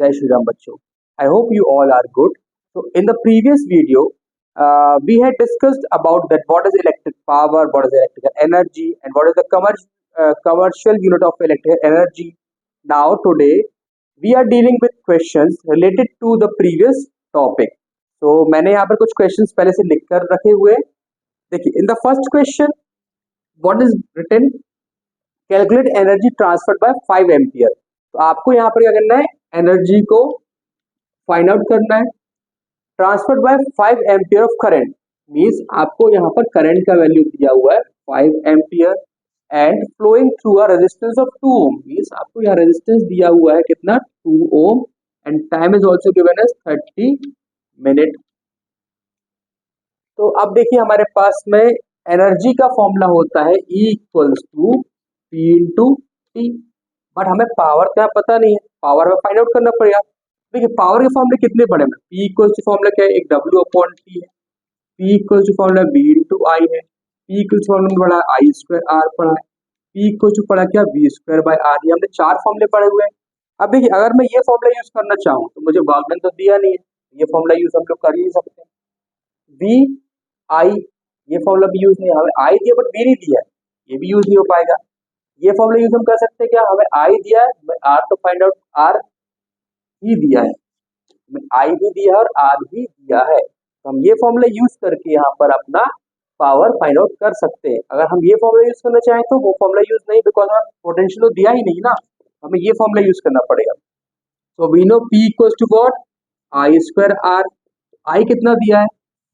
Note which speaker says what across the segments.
Speaker 1: Jai Shri Ram bachcho. I hope you all are good. So in the previous video, we had discussed about that what is electric power, what is electrical energy, and what is the commercial unit of electrical energy. Now today we are dealing with questions related to the previous topic. तो मैंने यहाँ पर कुछ questions पहले से लिख कर रखे हुए हैं। देखिए in the first question what is written calculate energy transferred by 5 ampere. तो आपको यहाँ पर क्या करना है, एनर्जी को फाइंड आउट करना है। Transferred by 5 ampere of current means आपको यहाँ पर करंट का वैल्यू दिया हुआ है 5 ampere and flowing through a resistance of 2 ohm means आपको यहाँ रेजिस्टेंस दिया हुआ है कितना 2 ohm and time is also given as 30 minute. तो अब देखिए हमारे पास में एनर्जी का फॉर्मूला होता है E equals to P into T, but हमें पावर का पता नहीं है, पावर में फाइंड आउट करना पड़ेगा। देखिए पावर के फॉर्मूले कितने पड़े हैं, P इक्वल्स टू फॉर्मूला क्या है, एक W अपॉन टी है, P equals to formula V into I है, P इक्वल्स फॉर्मूला पढ़ा आई स्क्वायर आर पढ़ा है, P इक्वल्स टू पढ़ा क्या V स्क्वायर बाय आर, ये हमने 4 फॉर्मूले पढ़े हुए हैं। अब देखिए अगर मैं ये फॉर्मूला यूज करना चाहूँ तो मुझे वर्क डन तो दिया नहीं है, ये फॉर्मूला यूज हम लोग कर ही नहीं सकते। V आई ये फॉर्मूला भी यूज नहीं, हमें आई दिया बट V नहीं दिया है, ये भी यूज नहीं हो पाएगा। ये फॉर्मूला यूज हम कर सकते हैं क्या, हमें आई दिया है, हमें आर तो फाइंड आउट आर ही दिया है, हमें आई भी दिया है और आर भी दिया है, तो हम ये फॉर्मूला यूज करके यहाँ पर अपना पावर फाइंड आउट कर सकते हैं। अगर हम ये फॉर्मूला यूज करना चाहें तो वो फॉर्मूला यूज नहीं, बिकॉज हमें पोटेंशियल तो दिया ही नहीं ना, हमें ये फॉर्मूला यूज करना पड़ेगा। तो we know P equals to what I square R, I कितना दिया है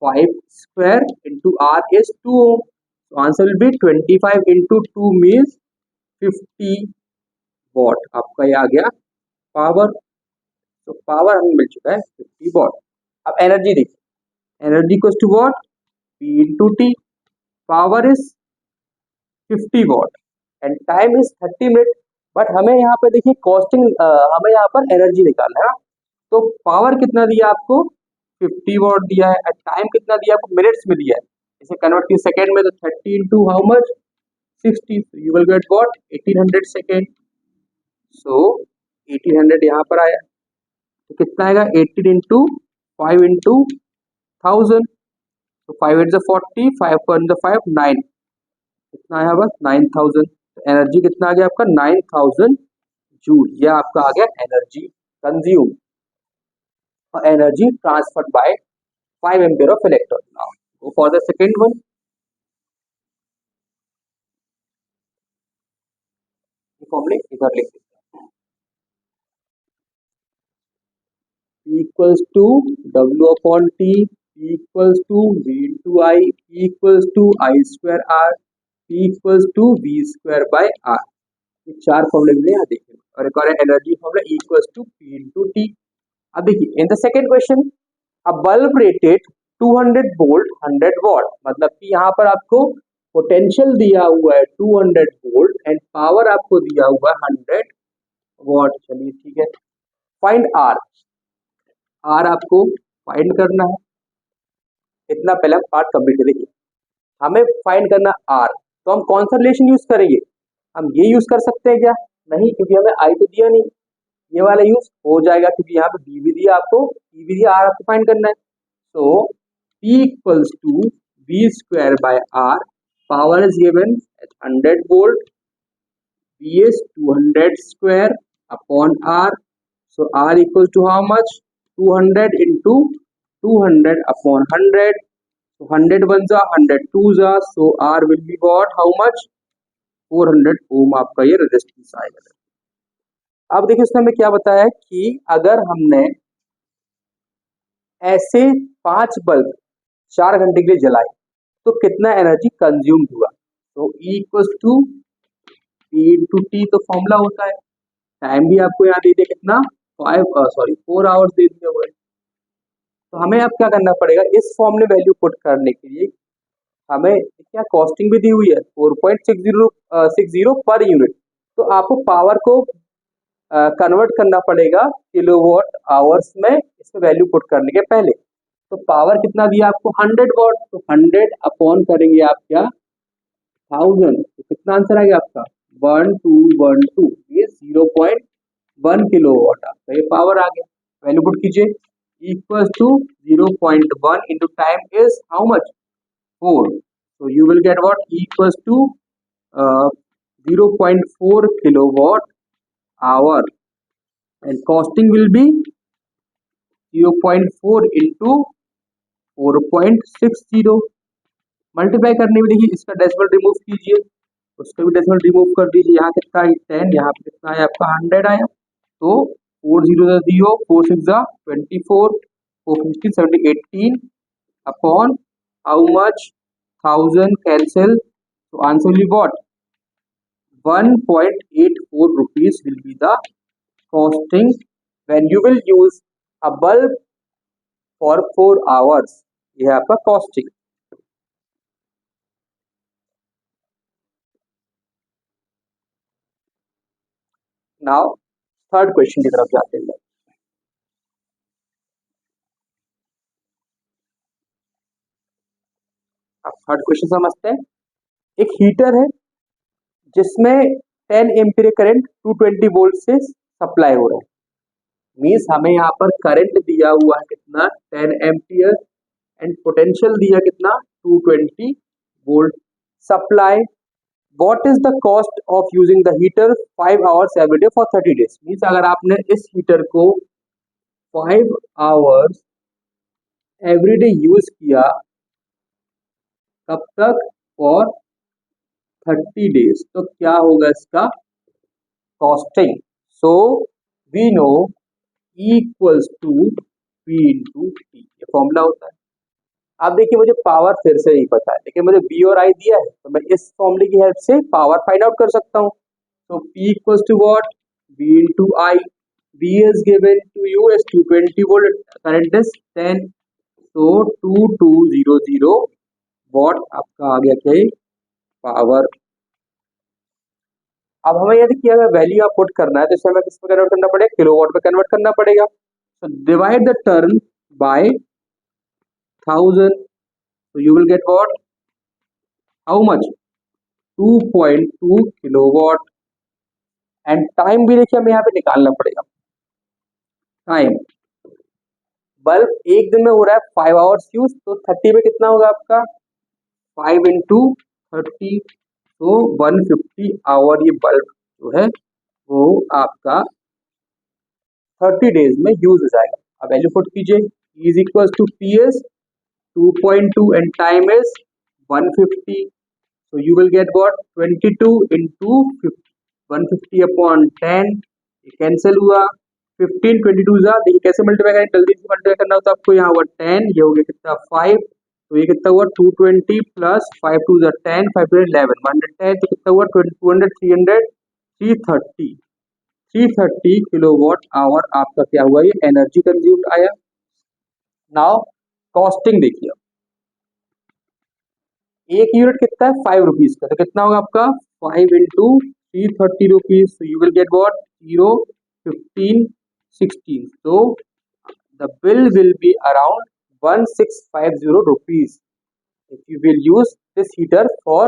Speaker 1: 5 square into R is 2 ohm, तो answer will be 25 into 2 means 50 watt, आपका ये आ गया पावर। तो पावर हमें मिल चुका है 50 वॉट। अब एनर्जी देखिए, energy equals to what P into T, power is 50 watt and time is 30 minute. But हमें यहाँ पर देखिए कॉस्टिंग, हमें यहाँ पर एनर्जी निकालना है ना, तो पावर कितना दिया आपको 50 वॉट दिया है, टाइम कितना दिया आपको मिनट्स में दिया है, इसे कन्वर्ट किया सेकेंड में, तो 30 into how much 60, you will get what 1800 second. So 1800 यहाँ पर आया, तो कितना आएगा 18 इंटू 5 इंटू 1000, तो 5 8 40, 5 1 5 9, कितना आया बस 9000। तो एनर्जी कितना आ गया आपका 9000 जूल, ये आपका आ गया एनर्जी कंज्यूम और energy transferred by 5 ampere of electron. Now go for the second one, फॉर्मूले इधर लिख देते हैं, P equals to W upon T, P equals to V into I, P equals to I square R, P equals to V square by R. ये 4 फॉर्मूले मिले यहाँ देखिए, और एक और energy formula E equals to P into T. अब देखिए in the second question a bulb rated 200 volt 100 what, मतलब कि यहाँ पर आपको पोटेंशियल दिया हुआ है 200 वोल्ट एंड पावर आपको दिया हुआ है 100 वॉट। चलिए ठीक है, फाइंड आर, आर आपको फाइंड करना है। इतना पहले हम पार्ट कंप्लीट करेंगे, हमें फाइंड करना आर, तो हम कौन सा रिलेशन यूज करेंगे, हम ये यूज कर सकते हैं क्या, नहीं, क्योंकि हमें आई तो दिया नहीं, ये वाला यूज हो जाएगा क्योंकि यहाँ पे बी भी दिया आपको, ई भी दिया, आर आपको फाइंड करना है। तो P equals to V square by R, power is given 100 volt, V is 200 square upon R, so R equals to how much 200 into 200 upon 100, so 100 ones are 100 twos are, so R will be what how much 400 ohm आपका ये resistance आएगा। अब देखिए उसने हमें क्या बताया कि अगर हमने ऐसे 5 बल्ब 4 घंटे के लिए जलाए तो कितना एनर्जी कंज्यूम हुआ, तो E equals to P into T तो फॉर्मूला होता है, टाइम भी आपको यहाँ दे दिया कितना 4 आवर्स दे दिए हुए। तो हमें अब क्या करना पड़ेगा, इस फॉर्मूले वैल्यू पुट करने के लिए हमें क्या कॉस्टिंग भी दी हुई है 4.60 पर यूनिट, तो आपको पावर को कन्वर्ट करना पड़ेगा किलोवाट आवर्स में इसमें वैल्यू पुट करने के पहले। तो पावर कितना दिया आपको 100 वॉट, तो 100 अपॉन करेंगे आप क्या 1000, तो कितना आंसर आएगा आपका 1212, ये 0.12 1 किलोवाट आपका ये पावर आ गया। वैल्यू पुट कीजिए, equals to 0.1 into time is how much 4, so you will get what equals to 0.4 kilowatt hour, and costing will be 0.4 into 4.60। Multiply करने में देखिए इसका डेसिमल रिमूव कीजिए, उसका भी डेसिमल रिमूव कर दीजिए। यहाँ कितना है 10, यहाँ पे कितना है आपका 100 आया, तो 4 0 0 4 6 24 4 15 17 18 upon how much 1000 cancel, so answer will be what 1.84 rupees will be the costing when you will use a bulb for 4 hours। ये है आपका कॉस्टिंग। नाउ थर्ड क्वेश्चन की तरफ जाते हैं। अब थर्ड क्वेश्चन समझते हैं। एक हीटर है जिसमें 10 एम्पीयर करंट 220 वोल्ट से सप्लाई हो रहा है, मीन्स हमें यहाँ पर करंट दिया हुआ है कितना 10 एम्पीयर एंड पोटेंशियल दिया कितना 220 volt supply. What is the cost of using the heater 5 hours every day for 30 days? Means अगर आपने इस हीटर को 5 hours एवरी डे यूज किया, कब तक फॉर 30 डेज, तो क्या होगा इसका costing. So we know equals to P into T, ये फॉर्मूला होता है। अब देखिए मुझे पावर फिर से नहीं पता है, लेकिन मुझे बी और आई दिया है, तो मैं इस फॉर्मूले की हेल्प से पावर फाइंड आउट कर सकता हूँ। तो P equals to what B into I, B is given to you as 220 volt, current is 10, तो 2200 वॉट आपका आ गया क्या पावर। अब हमें यदि किया अगर वैल्यू आप पुट करना है तो इसे हमें किस में कन्वर्ट करना पड़ेगा, किलोवाट में कन्वर्ट करना पड़ेगा। तो divide the term by 1000, so you will get what how much 2.2 kilowatt. And time भी देखिए हमें यहाँ पे निकालना पड़ेगा। टाइम बल्ब एक दिन में हो रहा है 5 आवर्स यूज, तो 30 में कितना होगा आपका 5 इंटू 30, तो 150 आवर ये बल्ब जो है वो आपका 30 डेज में यूज हो जाएगा। अब वैल्यू पुट कीजिए, is equal to P S 2.2 and time is 150, so you will get what 22 into 150 upon 10, cancel हुआ 15 22 जा, देखिए कैसे मल्टीप्लाई करें, जल्दी से मल्टीप्लाई करना हो तो आपको यहाँ हुआ 10, ये हो गया कितना 5, तो ये कितना हुआ 220 प्लस 5 2 जा 10 5 2 11 110, तो कितना हुआ 200 300 330 330 किलोवाट आवर आपका क्या हुआ ये एनर्जी कंज्यूम्ड आया। नाउ कॉस्टिंग देखिए, एक यूनिट कितना है 5 रुपीज का, तो कितना होगा आपका 5 into 330 rupees, so you will get what 0 15 16, so the bill will be around 1650 rupees if you will use this heater for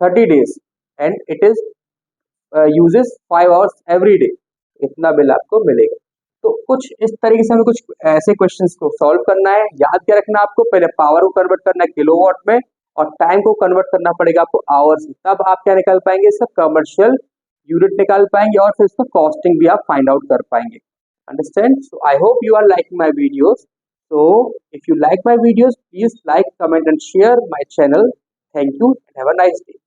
Speaker 1: 30 days and it is uses 5 hours every day, इतना bill आपको मिलेगा। तो कुछ इस तरीके से हमें कुछ ऐसे क्वेश्चंस को सॉल्व करना है। याद क्या रखना आपको, पहले पावर को कन्वर्ट करना है किलोवाट में और टाइम को कन्वर्ट करना पड़ेगा आपको आवर्स में, तब आप क्या निकाल पाएंगे इसका कमर्शियल यूनिट निकाल पाएंगे और फिर इसका कॉस्टिंग भी आप फाइंड आउट कर पाएंगे। Understand? So I hope you are liking my videos, so if you like my videos please like comment and share my channel। thank you and have a nice day।